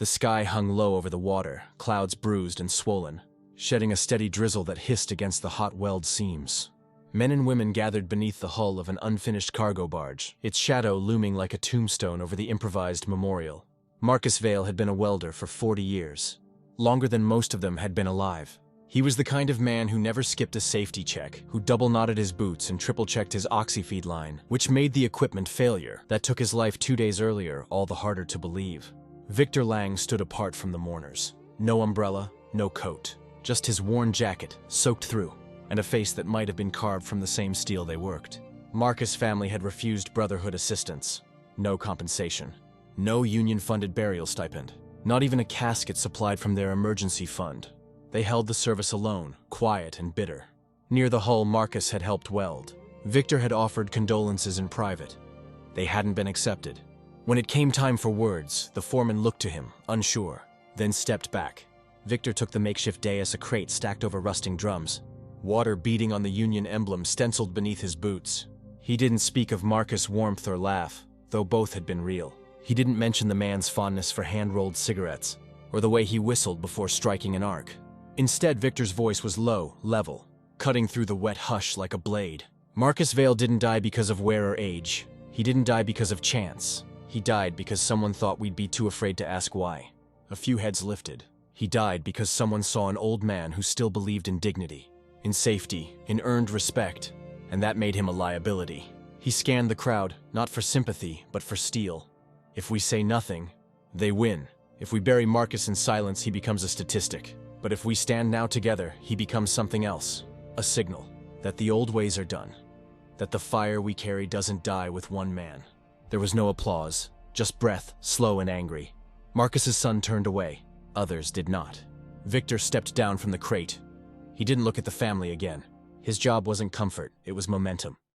The sky hung low over the water, clouds bruised and swollen, shedding a steady drizzle that hissed against the hot weld seams. Men and women gathered beneath the hull of an unfinished cargo barge, its shadow looming like a tombstone over the improvised memorial. Marcus Vail had been a welder for 40 years, longer than most of them had been alive. He was the kind of man who never skipped a safety check, who double-knotted his boots and triple-checked his oxyfeed line, which made the equipment failure that took his life 2 days earlier all the harder to believe. Victor Lang stood apart from the mourners. No umbrella, no coat, just his worn jacket, soaked through, and a face that might have been carved from the same steel they worked. Marcus' family had refused Brotherhood assistance. No compensation. No union-funded burial stipend. Not even a casket supplied from their emergency fund. They held the service alone, quiet and bitter. Near the hull, Marcus had helped weld. Victor had offered condolences in private. They hadn't been accepted. When it came time for words, the foreman looked to him, unsure, then stepped back. Victor took the makeshift dais, a crate stacked over rusting drums, water beading on the Union emblem stenciled beneath his boots. He didn't speak of Marcus' warmth or laugh, though both had been real. He didn't mention the man's fondness for hand-rolled cigarettes, or the way he whistled before striking an arc. Instead, Victor's voice was low, level, cutting through the wet hush like a blade. Marcus Vail didn't die because of wear or age. He didn't die because of chance. He died because someone thought we'd be too afraid to ask why. A few heads lifted. He died because someone saw an old man who still believed in dignity, in safety, in earned respect, and that made him a liability. He scanned the crowd, not for sympathy, but for steel. If we say nothing, they win. If we bury Marcus in silence, he becomes a statistic. But if we stand now together, he becomes something else. A signal that the old ways are done. That the fire we carry doesn't die with one man. There was no applause, just breath, slow and angry. Marcus's son turned away. Others did not. Victor stepped down from the crate. He didn't look at the family again. His job wasn't comfort, it was momentum.